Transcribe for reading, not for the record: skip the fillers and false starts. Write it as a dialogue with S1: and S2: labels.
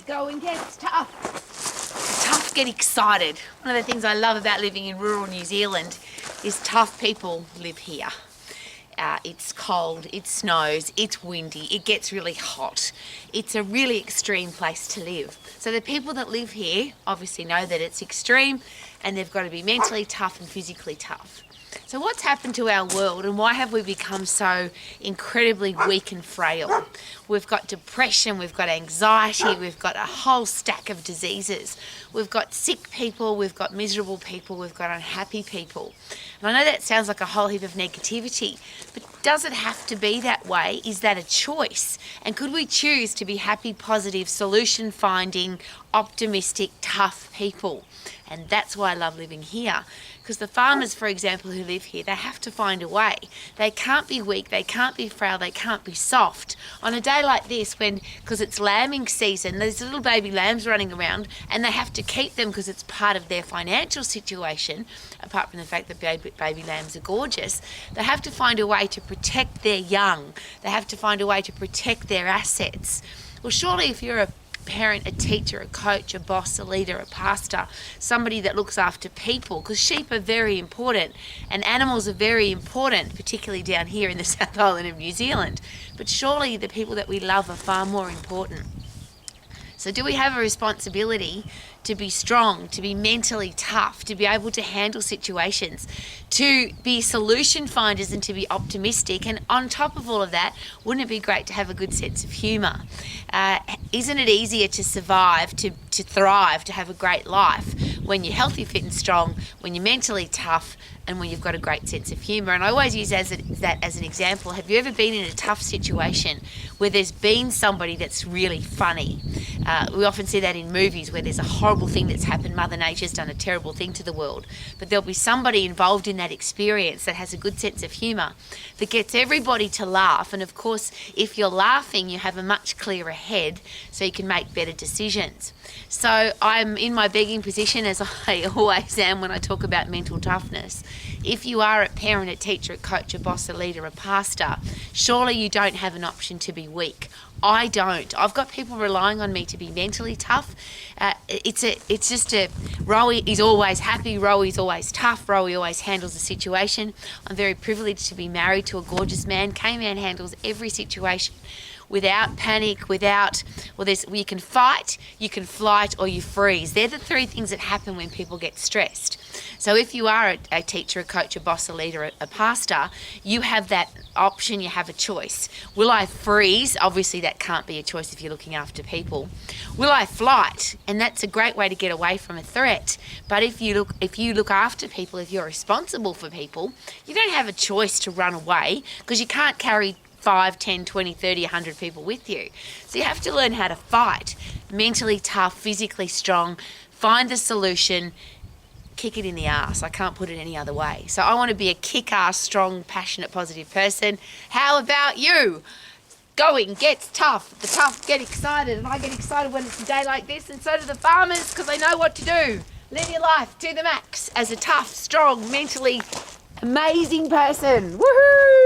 S1: Going gets tough. Tough get excited. One of the things I love about living in rural New Zealand is tough people live here. It's cold, it snows, it's windy, it gets really hot. It's a really extreme place to live. So the people that live here obviously know that it's extreme and they've got to be mentally tough and physically tough. So what's happened to our world and why have we become so incredibly weak and frail? We've got depression, we've got anxiety, we've got a whole stack of diseases. We've got sick people, we've got miserable people, we've got unhappy people. And I know that sounds like a whole heap of negativity, but does it have to be that way? Is that a choice? And could we choose to be happy, positive, solution-finding, optimistic, tough people? And that's why I love living here. Because the farmers, for example, who live here, they have to find a way. They can't be weak, they can't be frail, they can't be soft. On a day like this, because it's lambing season, there's little baby lambs running around and they have to keep them because it's part of their financial situation, apart from the fact that baby lambs are gorgeous. They have to find a way to protect their young. They have to find a way to protect their assets. Well, surely if you're a parent, a teacher, a coach, a boss, a leader, a pastor, somebody that looks after people, because sheep are very important and animals are very important, particularly down here in the South Island of New Zealand. But surely the people that we love are far more important. So do we have a responsibility to be strong, to be mentally tough, to be able to handle situations, to be solution finders and to be optimistic? And on top of all of that, wouldn't it be great to have a good sense of humour? Isn't it easier to survive, to thrive, to have a great life when you're healthy, fit and strong, when you're mentally tough, and when you've got a great sense of humour? And I always use that as an example. Have you ever been in a tough situation where there's been somebody that's really funny? We often see that in movies where there's a horrible thing that's happened. Mother Nature's done a terrible thing to the world. But there'll be somebody involved in that experience that has a good sense of humour that gets everybody to laugh. And of course, if you're laughing, you have a much clearer head so you can make better decisions. So I'm in my begging position, as I always am when I talk about mental toughness. If you are a parent, a teacher, a coach, a boss, a leader, a pastor, surely you don't have an option to be weak. I don't. I've got people relying on me to be mentally tough. It's just Rowie is always happy, Rowie's always tough, Rowie always handles the situation. I'm very privileged to be married to a gorgeous man. K-Man handles every situation without panic, you can fight, you can flight, or you freeze. They're the three things that happen when people get stressed. So if you are a teacher, a coach, a boss, a leader, a pastor, you have that option, you have a choice. Will I freeze? Obviously that can't be a choice if you're looking after people. Will I flight? And that's a great way to get away from a threat. But if you look after people, if you're responsible for people, you don't have a choice to run away because you can't carry 5, 10, 20, 30, 100 people with you. So you have to learn how to fight. Mentally tough, physically strong, find the solution, kick it in the ass. I can't put it any other way. So I want to be a kick-ass, strong, passionate, positive person. How about you? Going gets tough. The tough get excited, and I get excited when it's a day like this, and so do the farmers because they know what to do. Live your life to the max as a tough, strong, mentally amazing person. Woohoo!